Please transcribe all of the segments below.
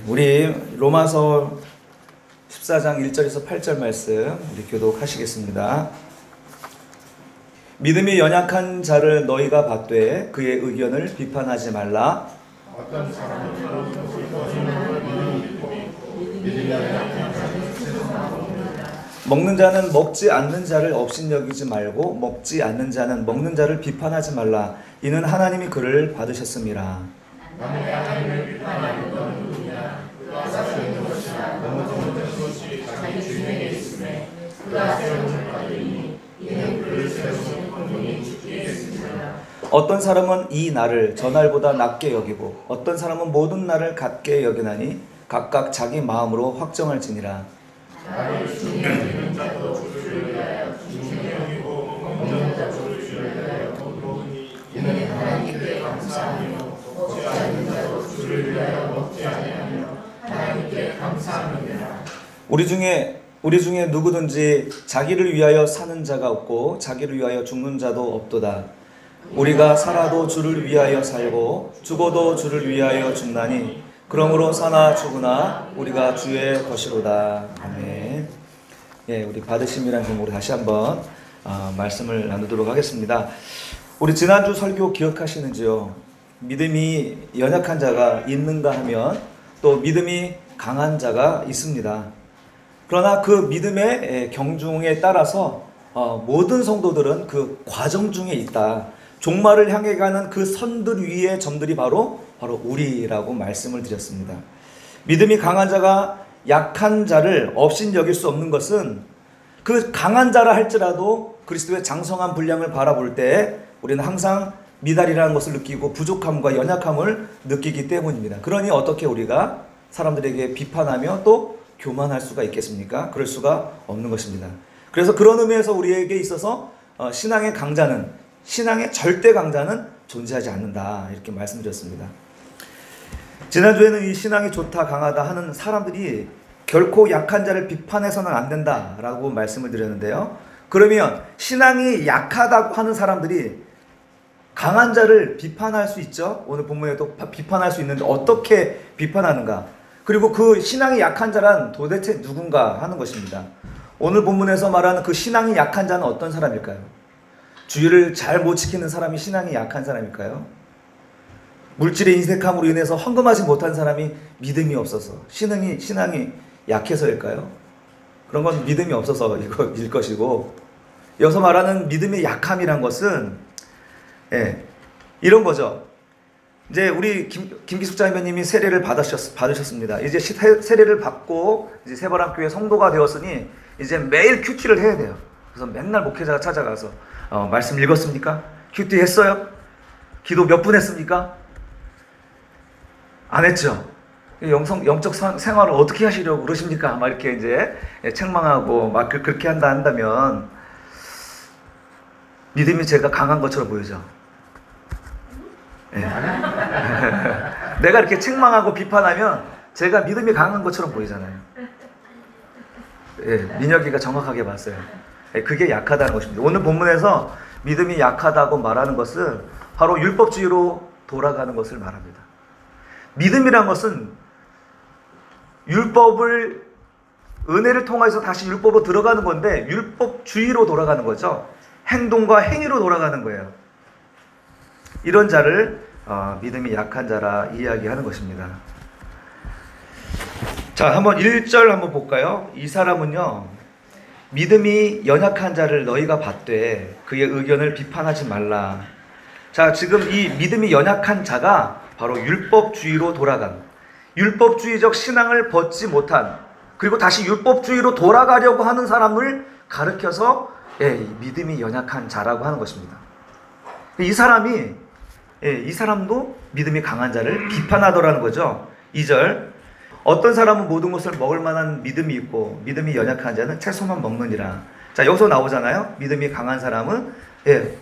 우리 로마서 14장 1절에서 8절 말씀 우리 교독하시겠습니다. 믿음이 연약한 자를 너희가 받되 그의 의견을 비판하지 말라. 어떤 사람은 믿음이 연약한 자를 세상하느니라. 먹는 자는 먹지 않는 자를 업신여기지 말고 먹지 않는 자는 먹는 자를 비판하지 말라. 이는 하나님이 그를 받으셨음이라. 남의 하나님을 비판하는 건 누구냐? 그가 세우는 것이나 넘어지는 것이 자기 주인에게 있으매 그가 세움을 받으니 이는 그를 세우신 권능이 주께 있습니다. 어떤 사람은 이 날을 저 날보다 낮게 여기고 어떤 사람은 모든 날을 같게 여기나니 각각 자기 마음으로 확정할지니라. 나를 중히 여기는 자도 주를 위하여 중히 여기고 먹는 자도 주를 위하여 먹으니 이는 하나님께 감사하며 먹지 않는 자도 주를 위하여 먹지 아니하며 하나님께 감사합니다. 우리 중에 누구든지 자기를 위하여 사는 자가 없고 자기를 위하여 죽는 자도 없도다. 우리가 살아도 주를 위하여 살고 죽어도 주를 위하여 죽나니 그러므로 사나 죽으나 우리가 주의 것이로다. 아멘. 우리 받으심이란 제목으로 다시 한번 말씀을 나누도록 하겠습니다. 우리 지난주 설교 기억하시는지요? 믿음이 연약한 자가 있는가 하면 또 믿음이 강한 자가 있습니다. 그러나 그 믿음의 경중에 따라서 모든 성도들은 그 과정 중에 있다. 종말을 향해 가는 그 선들 위의 점들이 바로 우리라고 말씀을 드렸습니다. 믿음이 강한 자가 약한 자를 업신여길 수 없는 것은 그 강한 자라 할지라도 그리스도의 장성한 분량을 바라볼 때 우리는 항상 미달이라는 것을 느끼고 부족함과 연약함을 느끼기 때문입니다. 그러니 어떻게 우리가 사람들에게 비판하며 또 교만할 수가 있겠습니까? 그럴 수가 없는 것입니다. 그래서 그런 의미에서 우리에게 있어서 신앙의 강자는, 신앙의 절대 강자는 존재하지 않는다, 이렇게 말씀드렸습니다. 지난주에는 이 신앙이 좋다 강하다 하는 사람들이 결코 약한 자를 비판해서는 안 된다라고 말씀을 드렸는데요. 그러면 신앙이 약하다고 하는 사람들이 강한 자를 비판할 수 있죠. 오늘 본문에도 비판할 수 있는데 어떻게 비판하는가? 그리고 그 신앙이 약한 자란 도대체 누군가 하는 것입니다. 오늘 본문에서 말하는 그 신앙이 약한 자는 어떤 사람일까요? 주의를 잘 못 지키는 사람이 신앙이 약한 사람일까요? 물질의 인색함으로 인해서 헌금하지 못한 사람이 믿음이 없어서 신앙이 약해서일까요? 그런 건 믿음이 없어서일 것이고, 여기서 말하는 믿음의 약함이란 것은 이런 거죠. 이제 우리 김기숙 자매님이 세례를 받으셨습니다. 이제 세례를 받고 이제 새바람교회 성도가 되었으니 이제 매일 큐티를 해야 돼요. 그래서 맨날 목회자가 찾아가서 말씀 읽었습니까? 큐티 했어요? 기도 몇 분 했습니까? 안 했죠. 영적 생활을 어떻게 하시려고 그러십니까? 막 이렇게 이제 책망하고 막 그렇게 한다면 믿음이 제가 강한 것처럼 보이죠. 내가 이렇게 책망하고 비판하면 제가 믿음이 강한 것처럼 보이잖아요. 민혁이가 정확하게 봤어요. 그게 약하다는 것입니다. 오늘 본문에서 믿음이 약하다고 말하는 것은 바로 율법주의로 돌아가는 것을 말합니다. 믿음이란 것은 은혜를 통해서 다시 율법으로 들어가는 건데 율법주의로 돌아가는 거죠. 행동과 행위로 돌아가는 거예요. 이런 자를 믿음이 약한 자라 이야기하는 것입니다. 자, 한번 1절 한번 볼까요? 이 사람은요, 믿음이 연약한 자를 너희가 받되 그의 의견을 비판하지 말라. 자, 지금 이 믿음이 연약한 자가 바로 율법주의로 돌아간, 율법주의적 신앙을 벗지 못한, 그리고 다시 율법주의로 돌아가려고 하는 사람을 가르쳐서 믿음이 연약한 자라고 하는 것입니다. 이 사람도 믿음이 강한 자를 비판하더라는 거죠. 2절, 어떤 사람은 모든 것을 먹을 만한 믿음이 있고 믿음이 연약한 자는 채소만 먹느니라. 자, 여기서 나오잖아요. 믿음이 강한 사람은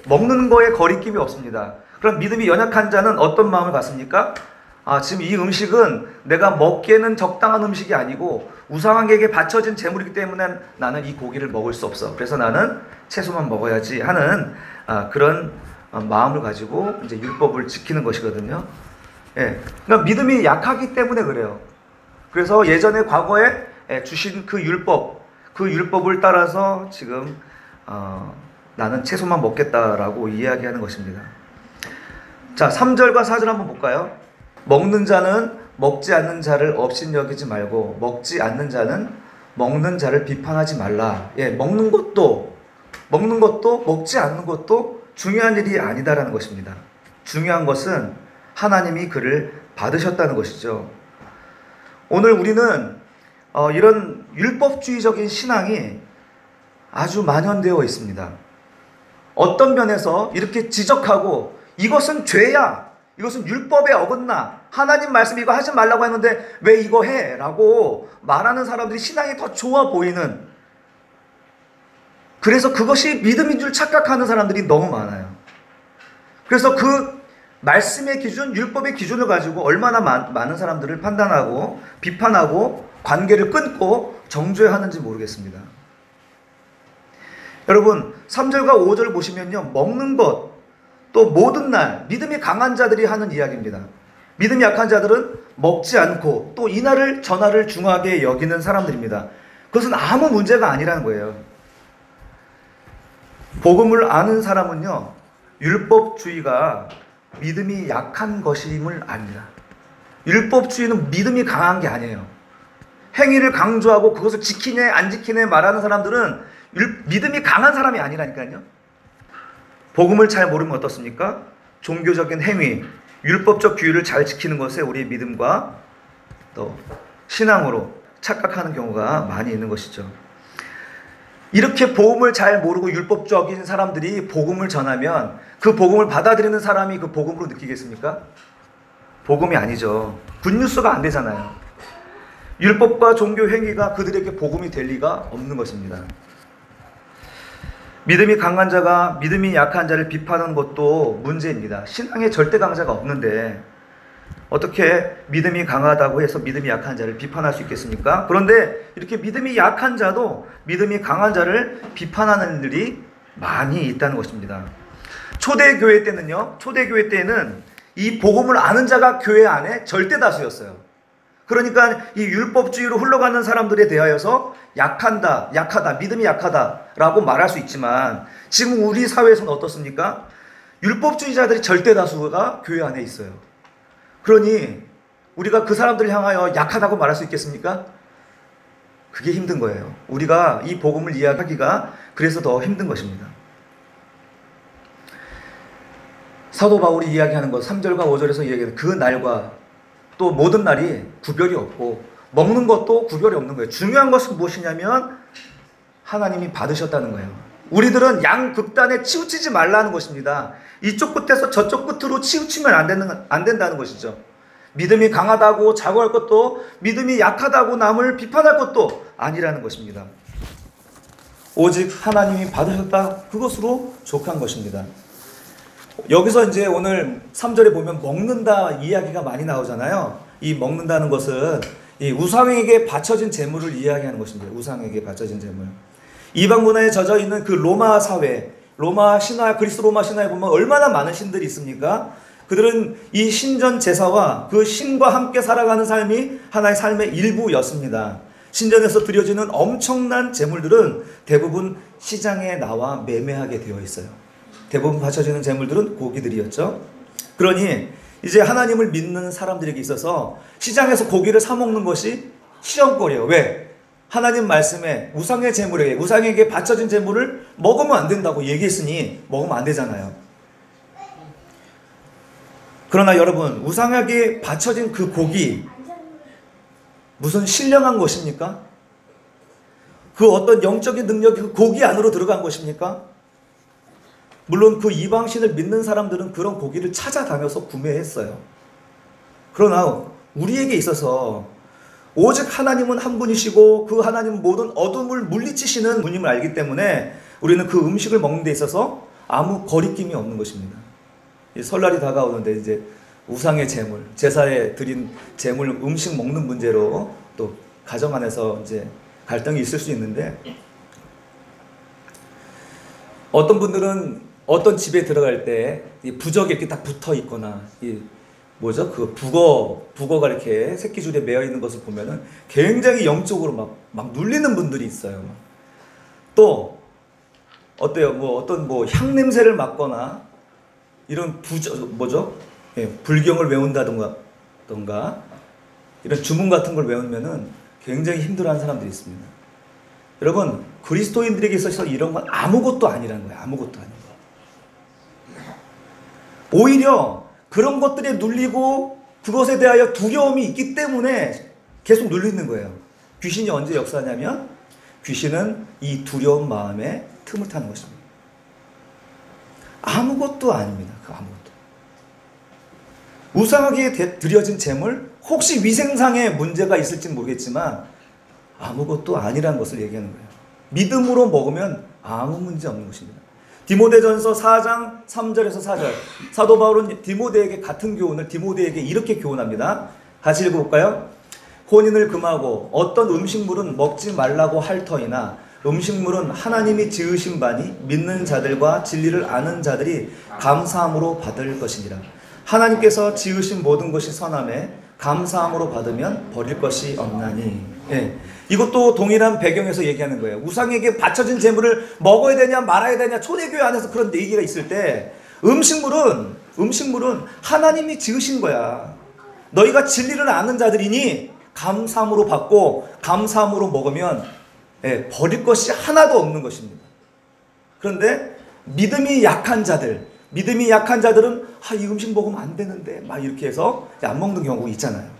먹는 거에 거리낌이 없습니다. 그럼 믿음이 연약한 자는 어떤 마음을 갖습니까? 지금 이 음식은 내가 먹기에는 적당한 음식이 아니고 우상에게 바쳐진 제물이기 때문에 나는 이 고기를 먹을 수 없어. 그래서 나는 채소만 먹어야지 하는 그런 마음을 가지고 이제 율법을 지키는 것이거든요. 그러니까 믿음이 약하기 때문에 그래요. 그래서 예전에 과거에 주신 그 율법을 따라서 지금 나는 채소만 먹겠다라고 이야기하는 것입니다. 자, 3절과 4절 한번 볼까요? 먹는 자는 먹지 않는 자를 업신여기지 말고 먹지 않는 자는 먹는 자를 비판하지 말라. 예, 먹는 것도 먹지 않는 것도 중요한 일이 아니다라는 것입니다. 중요한 것은 하나님이 그를 받으셨다는 것이죠. 오늘 우리는 이런 율법주의적인 신앙이 아주 만연되어 있습니다. 어떤 면에서 이렇게 지적하고 이것은 죄야, 이것은 율법에 어긋나, 하나님 말씀 이거 하지 말라고 했는데 왜 이거 해? 라고 말하는 사람들이 신앙이 더 좋아 보이는, 그래서 그것이 믿음인 줄 착각하는 사람들이 너무 많아요. 그래서 그 말씀의 기준, 율법의 기준을 가지고 얼마나 많은 사람들을 판단하고 비판하고 관계를 끊고 정죄하는지 모르겠습니다. 여러분 3절과 5절 보시면요, 먹는 것, 또 모든 날 믿음이 강한 자들이 하는 이야기입니다. 믿음이 약한 자들은 먹지 않고 또 이날을 전날을 중하게 여기는 사람들입니다. 그것은 아무 문제가 아니라는 거예요. 복음을 아는 사람은요, 율법주의가 믿음이 약한 것임을 압니다. 율법주의는 믿음이 강한 게 아니에요. 행위를 강조하고 그것을 지키네 안 지키네 말하는 사람들은 믿음이 강한 사람이 아니라니까요. 복음을 잘 모르면 어떻습니까? 종교적인 행위, 율법적 규율을 잘 지키는 것에 우리의 믿음과 또 신앙으로 착각하는 경우가 많이 있는 것이죠. 이렇게 복음을 잘 모르고 율법적인 사람들이 복음을 전하면 그 복음을 받아들이는 사람이 그 복음으로 느끼겠습니까? 복음이 아니죠. 굿뉴스가 안 되잖아요. 율법과 종교 행위가 그들에게 복음이 될 리가 없는 것입니다. 믿음이 강한 자가 믿음이 약한 자를 비판하는 것도 문제입니다. 신앙에 절대 강자가 없는데 어떻게 믿음이 강하다고 해서 믿음이 약한 자를 비판할 수 있겠습니까? 그런데 이렇게 믿음이 약한 자도 믿음이 강한 자를 비판하는 일이 많이 있다는 것입니다. 초대교회 때는 이 복음을 아는 자가 교회 안에 절대 다수였어요. 그러니까 이 율법주의로 흘러가는 사람들에 대하여서 약하다, 믿음이 약하다라고 말할 수 있지만 지금 우리 사회에서는 어떻습니까? 율법주의자들이 절대 다수가 교회 안에 있어요. 그러니 우리가 그 사람들을 향하여 약하다고 말할 수 있겠습니까? 그게 힘든 거예요. 우리가 이 복음을 이해하기가 그래서 더 힘든 것입니다. 사도 바울이 이야기하는 것 3절과 5절에서 이야기하는 그 날과 또 모든 날이 구별이 없고 먹는 것도 구별이 없는 거예요. 중요한 것은 무엇이냐면 하나님이 받으셨다는 거예요. 우리들은 양극단에 치우치지 말라는 것입니다. 이쪽 끝에서 저쪽 끝으로 치우치면 안 된다는 것이죠. 믿음이 강하다고 자고할 것도 믿음이 약하다고 남을 비판할 것도 아니라는 것입니다. 오직 하나님이 받으셨다, 그것으로 족한 것입니다. 여기서 이제 오늘 3절에 보면 먹는다 이야기가 많이 나오잖아요. 이 먹는다는 것은 이 우상에게 바쳐진 재물을 이야기하는 것입니다. 우상에게 바쳐진 재물. 이방 문화에 젖어 있는 그 로마 사회, 그리스 로마 신화에 보면 얼마나 많은 신들이 있습니까? 그들은 이 신전 제사와 그 신과 함께 살아가는 삶이 하나의 삶의 일부였습니다. 신전에서 드려지는 엄청난 재물들은 대부분 시장에 나와 매매하게 되어 있어요. 대부분 바쳐지는 재물들은 고기들이었죠. 그러니 이제 하나님을 믿는 사람들에게 있어서 시장에서 고기를 사 먹는 것이 시험거리예요. 왜? 하나님 말씀에 우상에게 바쳐진 재물을 먹으면 안 된다고 얘기했으니 먹으면 안 되잖아요. 그러나 여러분, 우상에게 바쳐진 그 고기 무슨 신령한 것입니까? 그 어떤 영적인 능력이 그 고기 안으로 들어간 것입니까? 물론 그 이방신을 믿는 사람들은 그런 고기를 찾아다녀서 구매했어요. 그러나 우리에게 있어서 오직 하나님은 한 분이시고 그 하나님은 모든 어둠을 물리치시는 분임을 알기 때문에 우리는 그 음식을 먹는 데 있어서 아무 거리낌이 없는 것입니다. 설날이 다가오는데 이제 우상의 재물, 제사에 드린 재물, 음식 먹는 문제로 또 가정 안에서 이제 갈등이 있을 수 있는데, 어떤 분들은 어떤 집에 들어갈 때 이 부적이 이렇게 딱 붙어 있거나 뭐죠? 그 북어가 이렇게 새끼줄에 매어 있는 것을 보면은 굉장히 영적으로 막 눌리는 분들이 있어요. 또 어때요? 뭐 어떤 뭐 향 냄새를 맡거나 이런 뭐죠? 예, 불경을 외운다던가 이런 주문 같은 걸 외우면은 굉장히 힘들어하는 사람들이 있습니다. 여러분, 그리스도인들에게 있어서 이런 건 아무것도 아니라는 거예요. 아무것도 아닌 거. 오히려 그런 것들에 눌리고 그것에 대하여 두려움이 있기 때문에 계속 눌리는 거예요. 귀신이 언제 역사하냐면 귀신은 이 두려운 마음에 틈을 타는 것입니다. 아무것도 아닙니다. 그 아무것도. 우상하게 드려진 재물, 혹시 위생상의 문제가 있을지 모르겠지만 아무것도 아니라는 것을 얘기하는 거예요. 믿음으로 먹으면 아무 문제 없는 것입니다. 디모데전서 4장 3절에서 4절. 사도 바울은 디모데에게 같은 교훈을 디모데에게 이렇게 교훈합니다. 같이 읽어볼까요? 혼인을 금하고 어떤 음식물은 먹지 말라고 할 터이나 음식물은 하나님이 지으신 바니 믿는 자들과 진리를 아는 자들이 감사함으로 받을 것이니라. 하나님께서 지으신 모든 것이 선함에 감사함으로 받으면 버릴 것이 없나니. 예. 이것도 동일한 배경에서 얘기하는 거예요. 우상에게 바쳐진 재물을 먹어야 되냐 말아야 되냐 초대교회 안에서 그런 얘기가 있을 때 음식물은 하나님이 지으신 거야. 너희가 진리를 아는 자들이니 감사함으로 받고 감사함으로 먹으면 버릴 것이 하나도 없는 것입니다. 그런데 믿음이 약한 자들은 이 음식 먹으면 안 되는데 막 이렇게 해서 안 먹는 경우가 있잖아요.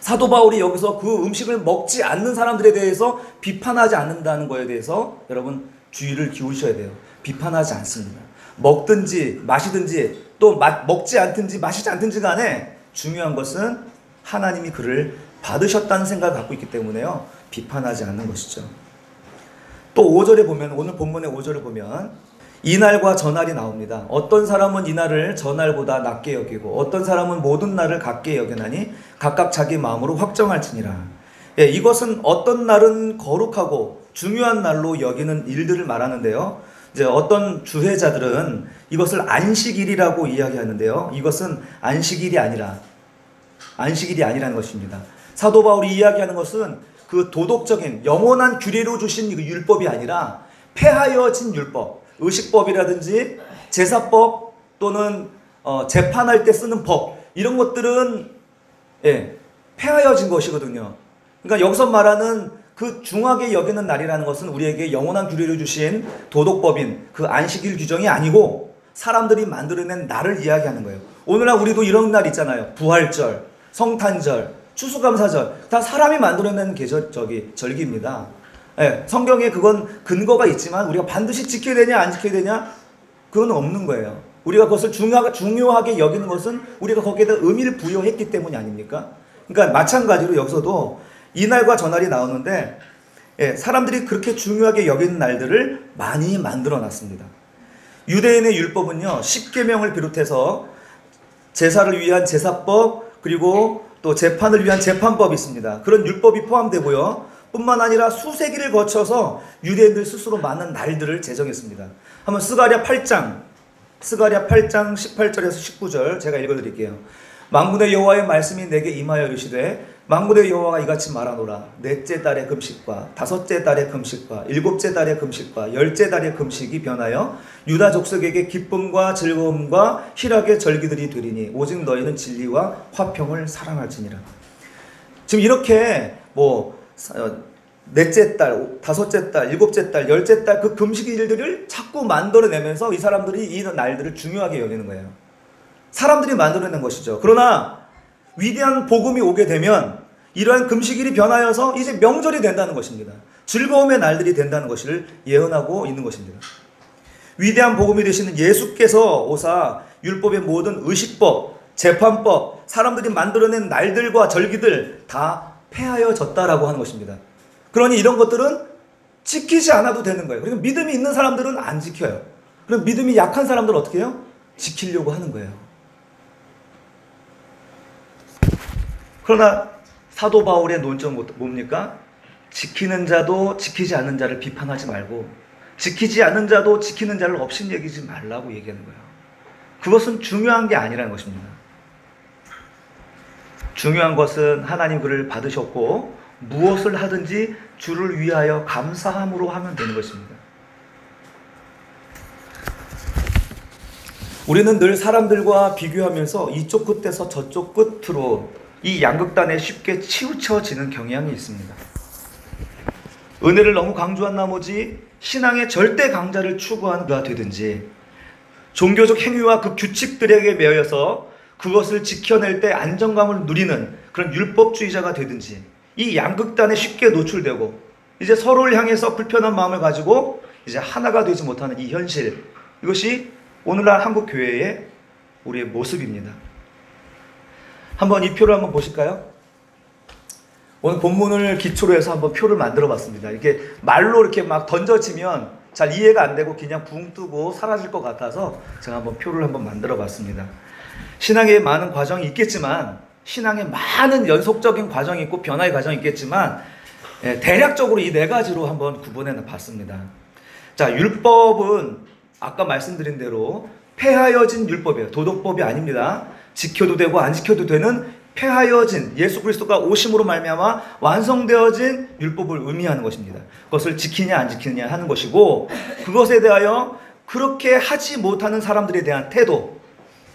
사도 바울이 여기서 그 음식을 먹지 않는 사람들에 대해서 비판하지 않는다는 거에 대해서 여러분 주의를 기울이셔야 돼요. 비판하지 않습니다. 먹든지 마시든지 또 먹지 않든지 마시지 않든지 간에 중요한 것은 하나님이 그를 받으셨다는 생각을 갖고 있기 때문에요. 비판하지 않는 것이죠. 또 5절에 보면, 오늘 본문의 5절을 보면 이날과 저날이 나옵니다. 어떤 사람은 이날을 저날보다 낮게 여기고 어떤 사람은 모든 날을 같게 여기나니 각각 자기 마음으로 확정할지니라. 예, 이것은 어떤 날은 거룩하고 중요한 날로 여기는 일들을 말하는데요. 이제 어떤 주회자들은 이것을 안식일이라고 이야기하는데요. 이것은 안식일이 아니라는 것입니다. 사도 바울이 이야기하는 것은 그 도덕적인 영원한 규례로 주신 그 율법이 아니라 폐하여진 율법, 의식법이라든지 제사법 또는 재판할 때 쓰는 법, 이런 것들은 폐하여진 것이거든요. 그러니까 여기서 말하는 그 중하게 여기는 날이라는 것은 우리에게 영원한 규례를 주신 도덕법인 그 안식일 규정이 아니고 사람들이 만들어낸 날을 이야기하는 거예요. 오늘날 우리도 이런 날 있잖아요. 부활절, 성탄절, 추수감사절, 다 사람이 만들어낸 절기입니다. 성경에 그건 근거가 있지만 우리가 반드시 지켜야 되냐 안 지켜야 되냐 그건 없는 거예요. 우리가 그것을 중요하게 여기는 것은 우리가 거기에다 의미를 부여했기 때문이 아닙니까? 그러니까 마찬가지로 여기서도 이날과 저날이 나오는데 사람들이 그렇게 중요하게 여기는 날들을 많이 만들어 놨습니다. 유대인의 율법은요, 십계명을 비롯해서 제사를 위한 제사법, 그리고 또 재판을 위한 재판법이 있습니다. 그런 율법이 포함되고요. 뿐만 아니라 수세기를 거쳐서 유대인들 스스로 많은 날들을 제정했습니다. 한번 스가랴 8장 18절에서 19절 제가 읽어드릴게요. 만군의 여호와의 말씀이 내게 임하여 이르시되 만군의 여호와가 이같이 말하노라. 넷째 달의 금식과 다섯째 달의 금식과 일곱째 달의 금식과 열째 달의 금식이 변하여 유다 족속에게 기쁨과 즐거움과 희락의 절기들이 되리니 오직 너희는 진리와 화평을 사랑할지니라. 지금 이렇게 넷째 달, 다섯째 달, 일곱째 달, 열째 달 그 금식일들을 자꾸 만들어내면서 이 사람들이 이 날들을 중요하게 여기는 거예요. 사람들이 만들어낸 것이죠. 그러나 위대한 복음이 오게 되면 이러한 금식일이 변하여서 이제 명절이 된다는 것입니다. 즐거움의 날들이 된다는 것을 예언하고 있는 것입니다. 위대한 복음이 되시는 예수께서 오사 율법의 모든 의식법, 재판법, 사람들이 만들어낸 날들과 절기들 다 폐하여졌다라고 하는 것입니다. 그러니 이런 것들은 지키지 않아도 되는 거예요. 그리고 믿음이 있는 사람들은 안 지켜요. 그럼 믿음이 약한 사람들은 어떻게 해요? 지키려고 하는 거예요. 그러나 사도 바울의 논점은 뭡니까? 지키는 자도 지키지 않는 자를 비판하지 말고 지키지 않는 자도 지키는 자를 업신여기지 말라고 얘기하는 거예요. 그것은 중요한 게 아니라는 것입니다. 중요한 것은 하나님 그를 받으셨고 무엇을 하든지 주를 위하여 감사함으로 하면 되는 것입니다. 우리는 늘 사람들과 비교하면서 이쪽 끝에서 저쪽 끝으로 이 양극단에 쉽게 치우쳐지는 경향이 있습니다. 은혜를 너무 강조한 나머지 신앙의 절대 강자를 추구하는 그가 되든지, 종교적 행위와 그 규칙들에게 매여서 그것을 지켜낼 때 안정감을 누리는 그런 율법주의자가 되든지, 이 양극단에 쉽게 노출되고 이제 서로를 향해서 불편한 마음을 가지고 이제 하나가 되지 못하는 이 현실, 이것이 오늘날 한국 교회의 우리의 모습입니다. 한번 이 표를 한번 보실까요? 오늘 본문을 기초로 해서 한번 표를 만들어 봤습니다. 이렇게 말로 이렇게 막 던져지면 잘 이해가 안 되고 그냥 붕 뜨고 사라질 것 같아서 제가 한번 표를 한번 만들어 봤습니다. 신앙에 많은 과정이 있겠지만, 신앙에 많은 연속적인 과정이 있고 변화의 과정이 있겠지만, 대략적으로 이 네 가지로 한번 구분해 봤습니다. 자, 율법은 아까 말씀드린 대로 폐하여진 율법이에요. 도덕법이 아닙니다. 지켜도 되고 안 지켜도 되는 폐하여진, 예수 그리스도가 오심으로 말미암아 완성되어진 율법을 의미하는 것입니다. 그것을 지키냐 안 지키느냐 하는 것이고, 그것에 대하여 그렇게 하지 못하는 사람들에 대한 태도,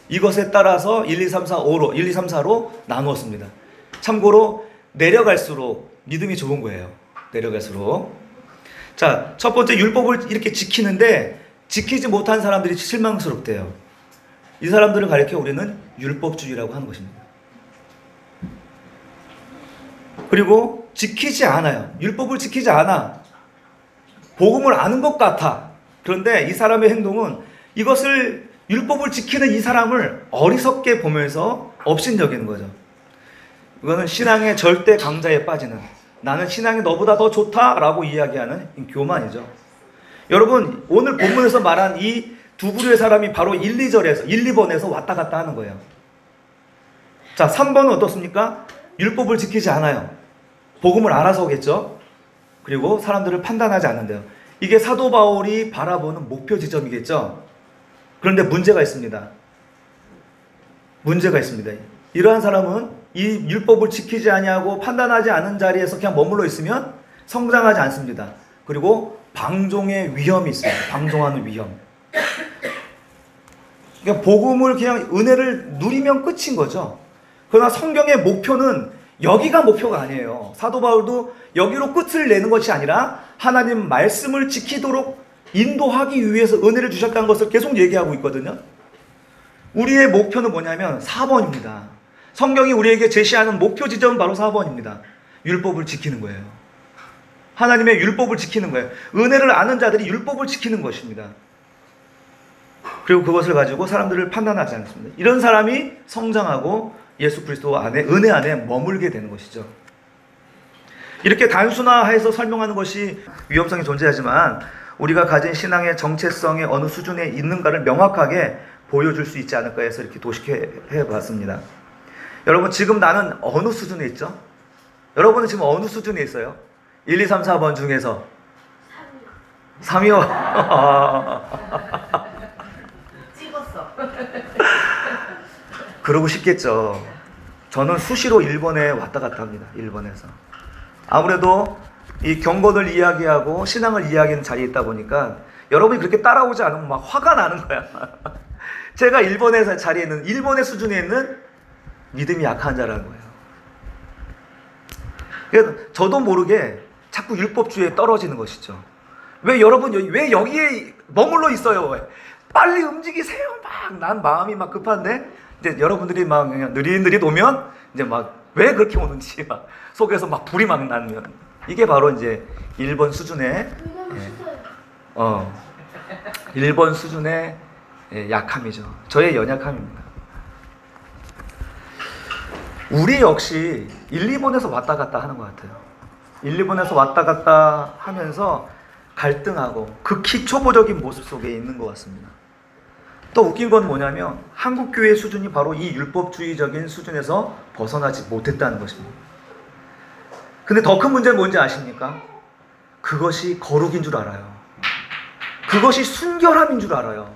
이것에 따라서 1, 2, 3, 4, 5로 1, 2, 3, 4로 나누었습니다. 참고로 내려갈수록 믿음이 좋은 거예요. 내려갈수록. 자, 첫 번째, 율법을 이렇게 지키는데 지키지 못한 사람들이 실망스럽대요. 이 사람들을 가리켜 우리는 율법주의라고 하는 것입니다. 그리고 지키지 않아요. 율법을 지키지 않아. 복음을 아는 것 같아. 그런데 이 사람의 행동은 이것을, 율법을 지키는 이 사람을 어리석게 보면서 업신여기는 거죠. 이거는 신앙의 절대 강자에 빠지는, 나는 신앙이 너보다 더 좋다라고 이야기하는 교만이죠. 여러분, 오늘 본문에서 말한 이 두 부류의 사람이 바로 1, 2절에서 1, 2번에서 왔다 갔다 하는 거예요. 자, 3번은 어떻습니까? 율법을 지키지 않아요. 복음을 알아서겠죠. 그리고 사람들을 판단하지 않는데요. 이게 사도 바울이 바라보는 목표 지점이겠죠. 그런데 문제가 있습니다. 문제가 있습니다. 이러한 사람은 이 율법을 지키지 아니하고 판단하지 않은 자리에서 그냥 머물러 있으면 성장하지 않습니다. 그리고 방종의 위험이 있습니다. 방종하는 위험. 그러니까 복음을 그냥 은혜를 누리면 끝인 거죠. 그러나 성경의 목표는 여기가 목표가 아니에요. 사도 바울도 여기로 끝을 내는 것이 아니라 하나님 말씀을 지키도록 인도하기 위해서 은혜를 주셨다는 것을 계속 얘기하고 있거든요. 우리의 목표는 뭐냐면 4번입니다. 성경이 우리에게 제시하는 목표 지점은 바로 4번입니다. 율법을 지키는 거예요. 하나님의 율법을 지키는 거예요. 은혜를 아는 자들이 율법을 지키는 것입니다. 그리고 그것을 가지고 사람들을 판단하지 않습니다. 이런 사람이 성장하고 예수 그리스도 안에, 은혜 안에 머물게 되는 것이죠. 이렇게 단순화해서 설명하는 것이 위험성이 존재하지만, 우리가 가진 신앙의 정체성이 어느 수준에 있는가를 명확하게 보여줄 수 있지 않을까 해서 이렇게 도식해 봤습니다. 여러분, 지금 나는 어느 수준에 있죠? 여러분은 지금 어느 수준에 있어요? 1, 2, 3, 4번 중에서 3위요. 찍었어. 그러고 싶겠죠. 저는 수시로 1번에 왔다 갔다 합니다. 1번에서. 아무래도 이 경건을 이야기하고 신앙을 이야기하는 자리에 있다 보니까 여러분이 그렇게 따라오지 않으면 막 화가 나는 거야. 제가 1번의 자리에 있는, 1번의 수준에 있는 믿음이 약한 자라는 거예요. 그래서 저도 모르게 자꾸 율법주의에 떨어지는 것이죠. 왜 여러분, 왜 여기에 머물러 있어요? 왜? 빨리 움직이세요. 막, 난 마음이 막 급한데, 이제 여러분들이 막 그냥 느릿느릿 오면, 이제 막, 왜 그렇게 오는지 막, 속에서 막 불이 막 나면, 이게 바로 이제 1번 수준의, 1번 수준의 약함이죠. 저의 연약함입니다. 우리 역시 1, 2번에서 왔다 갔다 하는 것 같아요. 1, 2번에서 왔다 갔다 하면서 갈등하고 극히 초보적인 모습 속에 있는 것 같습니다. 또 웃긴 건 뭐냐면 한국 교회 수준이 바로 이 율법주의적인 수준에서 벗어나지 못했다는 것입니다. 근데 더 큰 문제는 뭔지 아십니까? 그것이 거룩인 줄 알아요. 그것이 순결함인 줄 알아요.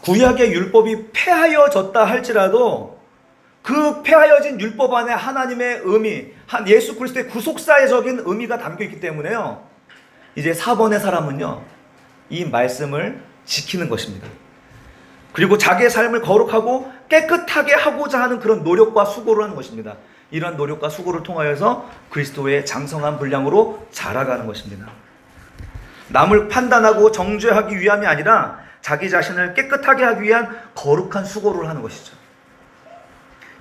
구약의 율법이 폐하여졌다 할지라도 그 폐하여진 율법 안에 하나님의 의미, 예수 그리스도의 구속사적인 의미가 담겨 있기 때문에요. 이제 4번의 사람은요, 이 말씀을 지키는 것입니다. 그리고 자기의 삶을 거룩하고 깨끗하게 하고자 하는 그런 노력과 수고를 하는 것입니다. 이런 노력과 수고를 통하여서 그리스도의 장성한 분량으로 자라가는 것입니다. 남을 판단하고 정죄하기 위함이 아니라 자기 자신을 깨끗하게 하기 위한 거룩한 수고를 하는 것이죠.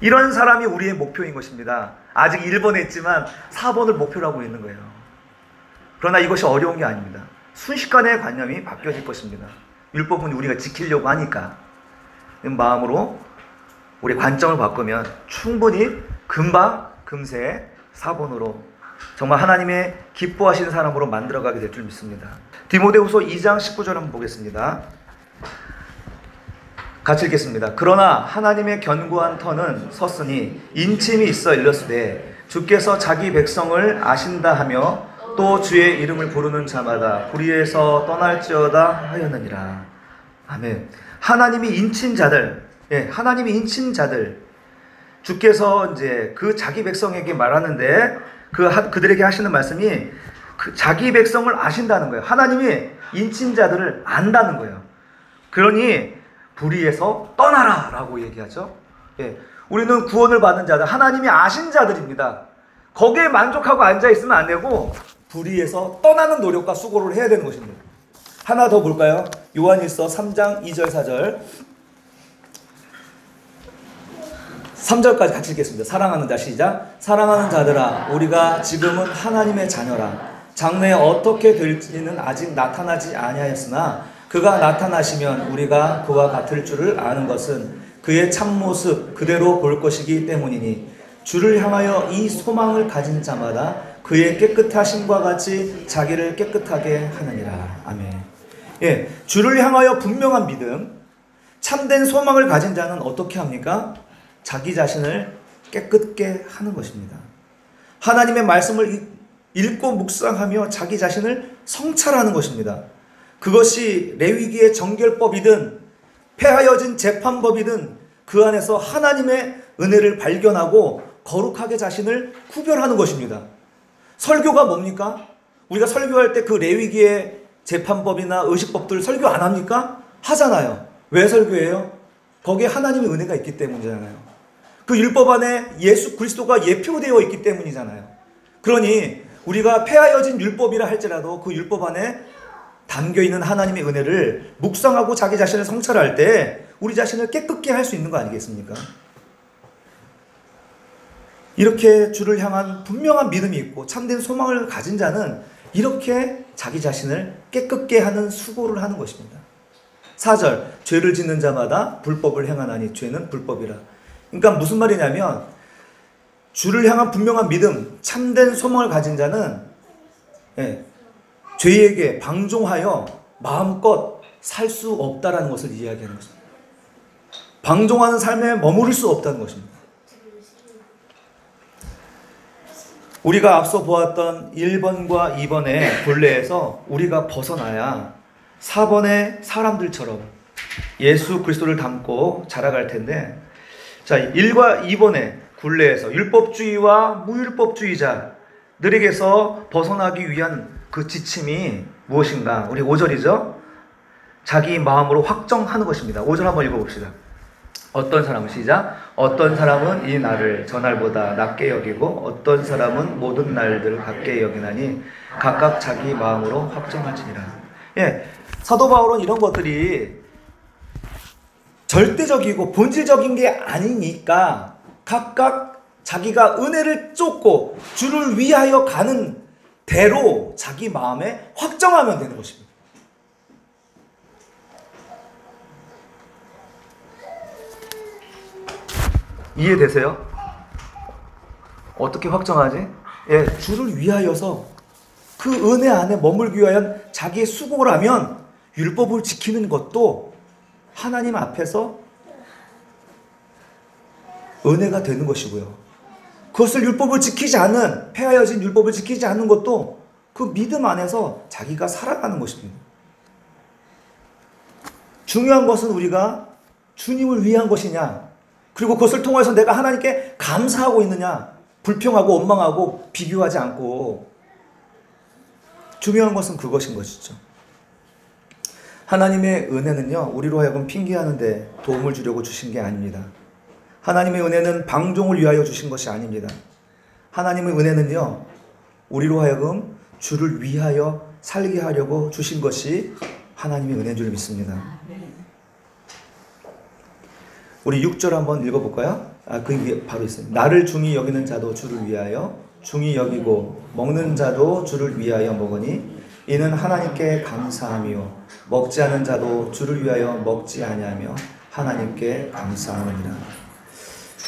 이런 사람이 우리의 목표인 것입니다. 아직 1번 했지만 4번을 목표로 하고 있는 거예요. 그러나 이것이 어려운 게 아닙니다. 순식간에 관념이 바뀌어질 것입니다. 율법은 우리가 지키려고 하니까. 마음으로 우리 관점을 바꾸면 충분히 금세 4번으로 정말 하나님의 기뻐하시는 사람으로 만들어가게 될 줄 믿습니다. 디모데후서 2장 19절 한번 보겠습니다. 같이 읽겠습니다. 그러나 하나님의 견고한 터는 섰으니 인침이 있어 일렀으되 주께서 자기 백성을 아신다 하며 또 주의 이름을 부르는 자마다 불의에서 떠날지어다 하였느니라. 아멘. 하나님이 인친 자들, 하나님이 인친 자들, 주께서 이제 그 자기 백성에게 말하는데 그들에게 하시는 말씀이 그 자기 백성을 아신다는 거예요. 하나님이 인친 자들을 안다는 거예요. 그러니 불의에서 떠나라 라고 얘기하죠. 우리는 구원을 받은 자들, 하나님이 아신 자들입니다. 거기에 만족하고 앉아있으면 안 되고 불의에서 떠나는 노력과 수고를 해야 되는 것입니다. 하나 더 볼까요? 요한일서 3장 2절 4절 3절까지 같이 읽겠습니다. 사랑하는 자 시작. 사랑하는 자들아 우리가 지금은 하나님의 자녀라. 장래에 어떻게 될지는 아직 나타나지 아니하였으나 그가 나타나시면 우리가 그와 같을 줄을 아는 것은 그의 참모습 그대로 볼 것이기 때문이니 주를 향하여 이 소망을 가진 자마다 그의 깨끗하심과 같이 자기를 깨끗하게 하느니라. 아멘. 주를 향하여 분명한 믿음, 참된 소망을 가진 자는 어떻게 합니까? 자기 자신을 깨끗게 하는 것입니다. 하나님의 말씀을 읽고 묵상하며 자기 자신을 성찰하는 것입니다. 그것이 레위기의 정결법이든 폐하여진 재판법이든 그 안에서 하나님의 은혜를 발견하고 거룩하게 자신을 구별하는 것입니다. 설교가 뭡니까? 우리가 설교할 때 그 레위기의 재판법이나 의식법들 설교 안 합니까? 하잖아요. 왜 설교해요? 거기에 하나님의 은혜가 있기 때문이잖아요. 그 율법 안에 예수 그리스도가 예표되어 있기 때문이잖아요. 그러니 우리가 폐하여진 율법이라 할지라도 그 율법 안에 담겨있는 하나님의 은혜를 묵상하고 자기 자신을 성찰할 때 우리 자신을 깨끗게 할 수 있는 거 아니겠습니까? 이렇게 주를 향한 분명한 믿음이 있고 참된 소망을 가진 자는 이렇게 자기 자신을 깨끗게 하는 수고를 하는 것입니다. 4절 죄를 짓는 자마다 불법을 행하나니 죄는 불법이라. 그러니까 무슨 말이냐면 주를 향한 분명한 믿음, 참된 소망을 가진 자는 죄에게 방종하여 마음껏 살 수 없다라는 것을 이야기하는 것입니다. 방종하는 삶에 머무를 수 없다는 것입니다. 우리가 앞서 보았던 1번과 2번의 굴레에서 우리가 벗어나야 4번의 사람들처럼 예수 그리스도를 닮고 자라갈 텐데, 자, 1과 2번의 굴레에서 율법주의와 무율법주의자들에게서 벗어나기 위한 그 지침이 무엇인가? 우리 5절이죠. 자기 마음으로 확정하는 것입니다. 5절 한번 읽어봅시다. 어떤 사람은 시작. 어떤 사람은 이 날을 저날보다 낮게 여기고 어떤 사람은 모든 날들을 같게 여기나니 각각 자기 마음으로 확정하지니라. 사도 바울은 이런 것들이 절대적이고 본질적인 게 아니니까 각각 자기가 은혜를 쫓고 주를 위하여 가는 대로 자기 마음에 확정하면 되는 것입니다. 이해되세요? 어떻게 확정하지? 주를 위하여서 그 은혜 안에 머물기 위한 자기의 수고를 하면 율법을 지키는 것도 하나님 앞에서 은혜가 되는 것이고요. 그것을 율법을 지키지 않는, 폐하여진 율법을 지키지 않는 것도 그 믿음 안에서 자기가 살아가는 것입니다. 중요한 것은 우리가 주님을 위한 것이냐, 그리고 그것을 통해서 내가 하나님께 감사하고 있느냐, 불평하고 원망하고 비교하지 않고, 중요한 것은 그것인 것이죠. 하나님의 은혜는요, 우리로 하여금 핑계하는데 도움을 주려고 주신 게 아닙니다. 하나님의 은혜는 방종을 위하여 주신 것이 아닙니다. 하나님의 은혜는요, 우리로 하여금 주를 위하여 살게 하려고 주신 것이 하나님의 은혜인 줄 믿습니다. 우리 6절 한번 읽어볼까요? 그 위에 바로 있어요. 나를 중히 여기는 자도 주를 위하여 중히 여기고 먹는 자도 주를 위하여 먹으니 이는 하나님께 감사하며 먹지 않은 자도 주를 위하여 먹지 아니하며 하나님께 감사하느니라.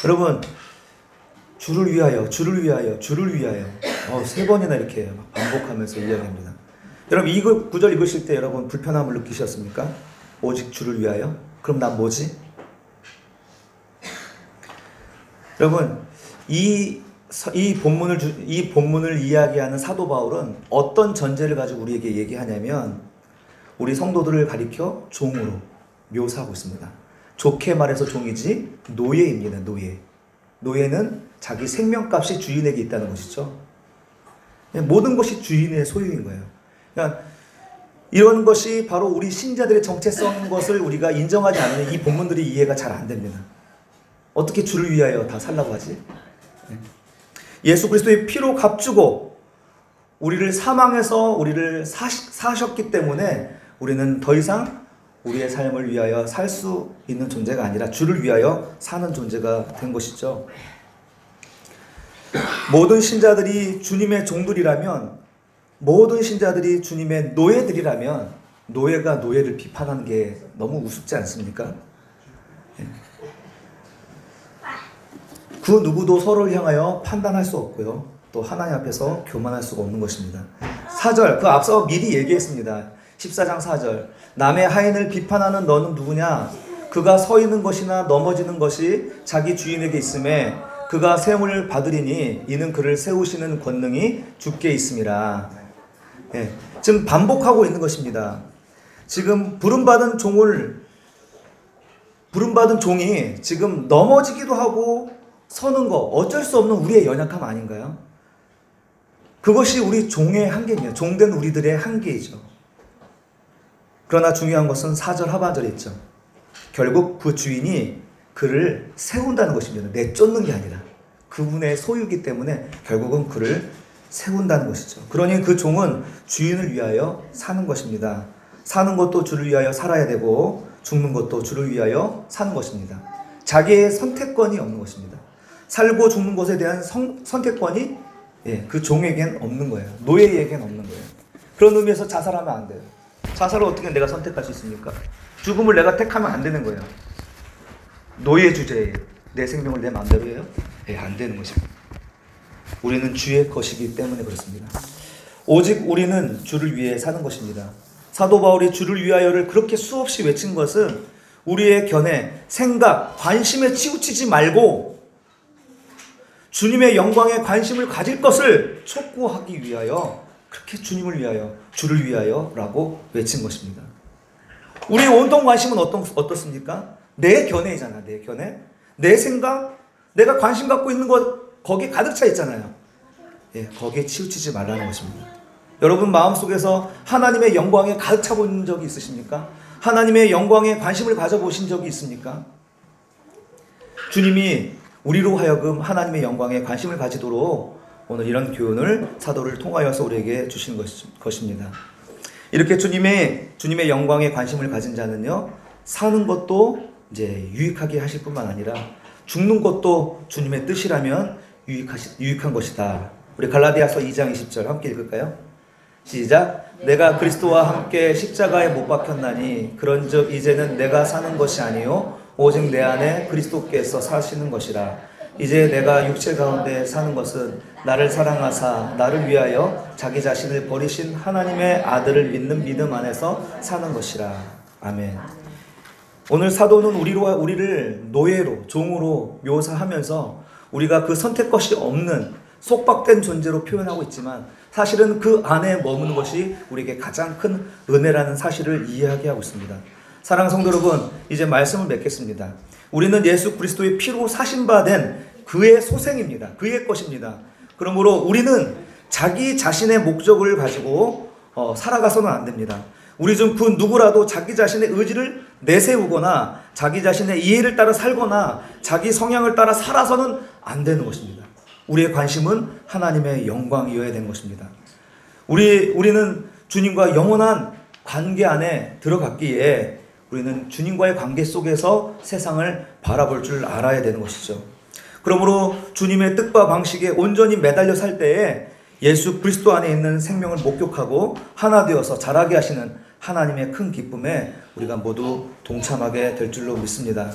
여러분, 주를 위하여, 주를 위하여, 주를 위하여 3번이나 이렇게 반복하면서 이야기합니다. 여러분, 이 구절 읽으실 때 여러분 불편함을 느끼셨습니까? 오직 주를 위하여? 그럼 난 뭐지? 여러분, 이 본문을 이야기하는 사도 바울은 어떤 전제를 가지고 우리에게 얘기하냐면, 우리 성도들을 가리켜 종으로 묘사하고 있습니다. 좋게 말해서 종이지 노예입니다. 노예. 노예는 자기 생명값이 주인에게 있다는 것이죠. 모든 것이 주인의 소유인 거예요. 그러니까 이런 것이 바로 우리 신자들의 정체성인 것을 우리가 인정하지 않으면 이 본문들이 이해가 잘 안 됩니다. 어떻게 주를 위하여 다 살라고 하지? 예수 그리스도의 피로 값주고 우리를 사망해서 우리를 사셨기 때문에 우리는 더 이상 우리의 삶을 위하여 살 수 있는 존재가 아니라 주를 위하여 사는 존재가 된 것이죠. 모든 신자들이 주님의 종들이라면, 모든 신자들이 주님의 노예들이라면 노예가 노예를 비판하는 게 너무 우습지 않습니까? 그 누구도 서로를 향하여 판단할 수 없고요. 또 하나님 앞에서 교만할 수가 없는 것입니다. 4절, 그 앞서 미리 얘기했습니다. 14장 4절. 남의 하인을 비판하는 너는 누구냐? 그가 서 있는 것이나 넘어지는 것이 자기 주인에게 있음에 그가 세움을 받으리니 이는 그를 세우시는 권능이 주께 있음이라. 지금 반복하고 있는 것입니다. 지금 부름받은 종이 지금 넘어지기도 하고 서는 거 어쩔 수 없는 우리의 연약함 아닌가요? 그것이 우리 종의 한계입니다. 종된 우리들의 한계이죠. 그러나 중요한 것은 4절 하반절에 있죠. 결국 그 주인이 그를 세운다는 것입니다. 내쫓는 게 아니라 그분의 소유이기 때문에 결국은 그를 세운다는 것이죠. 그러니 그 종은 주인을 위하여 사는 것입니다. 사는 것도 주를 위하여 살아야 되고 죽는 것도 주를 위하여 사는 것입니다. 자기의 선택권이 없는 것입니다. 살고 죽는 것에 대한 선택권이 그 종에겐 없는 거예요. 노예에겐 없는 거예요. 그런 의미에서 자살하면 안 돼요. 자살을 어떻게 내가 선택할 수 있습니까? 죽음을 내가 택하면 안 되는 거예요. 노예 주제에 내 생명을 내 마음대로 해요? 안 되는 것입니다. 우리는 주의 것이기 때문에 그렇습니다. 오직 우리는 주를 위해 사는 것입니다. 사도 바울이 주를 위하여를 그렇게 수없이 외친 것은 우리의 견해, 생각, 관심에 치우치지 말고 주님의 영광에 관심을 가질 것을 촉구하기 위하여, 그렇게 주님을 위하여, 주를 위하여 라고 외친 것입니다. 우리의 온통 관심은 어떻습니까? 내 견해이잖아. 내 견해, 내 생각, 내가 관심 갖고 있는 것, 거기에 가득 차 있잖아요. 거기에 치우치지 말라는 것입니다. 여러분 마음속에서 하나님의 영광에 가득 차고 있는 적이 있으십니까? 하나님의 영광에 관심을 가져보신 적이 있습니까? 주님이 우리로 하여금 하나님의 영광에 관심을 가지도록 오늘 이런 교훈을 사도를 통하여서 우리에게 주신 것입니다. 이렇게 주님의 영광에 관심을 가진 자는요, 사는 것도 이제 유익하게 하실 뿐만 아니라 죽는 것도 주님의 뜻이라면 유익한 것이다. 우리 갈라디아서 2장 20절 함께 읽을까요? 시작. 내가 그리스도와 함께 십자가에 못 박혔나니 그런즉 이제는 내가 사는 것이 아니요 오직 내 안에 그리스도께서 사시는 것이라. 이제 내가 육체 가운데 사는 것은 나를 사랑하사 나를 위하여 자기 자신을 버리신 하나님의 아들을 믿는 믿음 안에서 사는 것이라. 아멘. 오늘 사도는 우리를 노예로, 종으로 묘사하면서 우리가 그 선택것이 없는 속박된 존재로 표현하고 있지만 사실은 그 안에 머무는 것이 우리에게 가장 큰 은혜라는 사실을 이해하게 하고 있습니다. 사랑하는 성도 여러분, 이제 말씀을 맺겠습니다. 우리는 예수 그리스도의 피로 사신바된 그의 소생입니다. 그의 것입니다. 그러므로 우리는 자기 자신의 목적을 가지고 살아가서는 안 됩니다. 우리 중 그 누구라도 자기 자신의 의지를 내세우거나 자기 자신의 이해를 따라 살거나 자기 성향을 따라 살아서는 안 되는 것입니다. 우리의 관심은 하나님의 영광이어야 되는 것입니다. 우리는 주님과 영원한 관계 안에 들어갔기에 우리는 주님과의 관계 속에서 세상을 바라볼 줄 알아야 되는 것이죠. 그러므로 주님의 뜻과 방식에 온전히 매달려 살 때에 예수 그리스도 안에 있는 생명을 목격하고 하나 되어서 자라게 하시는 하나님의 큰 기쁨에 우리가 모두 동참하게 될 줄로 믿습니다.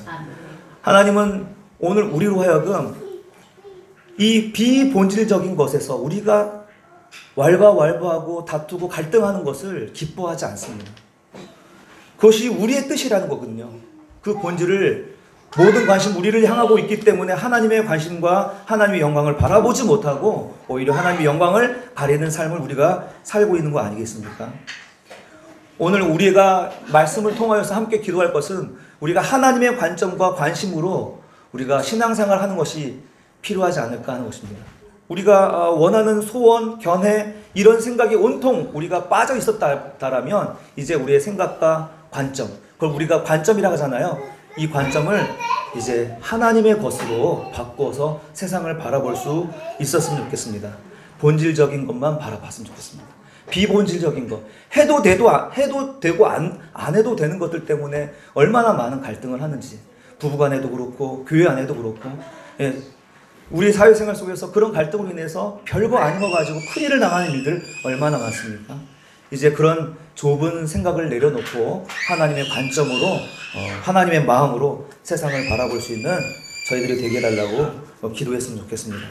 하나님은 오늘 우리로 하여금 이 비본질적인 것에서 우리가 왈가왈부하고 다투고 갈등하는 것을 기뻐하지 않습니다. 그것이 우리의 뜻이라는 거거든요. 그 본질을 모든 관심 우리를 향하고 있기 때문에 하나님의 관심과 하나님의 영광을 바라보지 못하고 오히려 하나님의 영광을 가리는 삶을 우리가 살고 있는 거 아니겠습니까? 오늘 우리가 말씀을 통하여서 함께 기도할 것은 우리가 하나님의 관점과 관심으로 우리가 신앙생활을 하는 것이 필요하지 않을까 하는 것입니다. 우리가 원하는 소원, 견해 이런 생각이 온통 우리가 빠져 있었다라면 이제 우리의 생각과 관점, 그걸 우리가 관점이라고 하잖아요. 이 관점을 이제 하나님의 것으로 바꿔서 세상을 바라볼 수 있었으면 좋겠습니다. 본질적인 것만 바라봤으면 좋겠습니다. 비본질적인 것, 해도 되고 안 해도 되는 것들 때문에 얼마나 많은 갈등을 하는지, 부부간에도 그렇고 교회 안에도 그렇고, 우리 사회생활 속에서 그런 갈등으로 인해서 별거 아닌 거 가지고 큰일을 당하는 일들 얼마나 많습니까? 이제 그런 좁은 생각을 내려놓고 하나님의 관점으로 하나님의 마음으로 세상을 바라볼 수 있는 저희들이 되게 해달라고 기도했으면 좋겠습니다.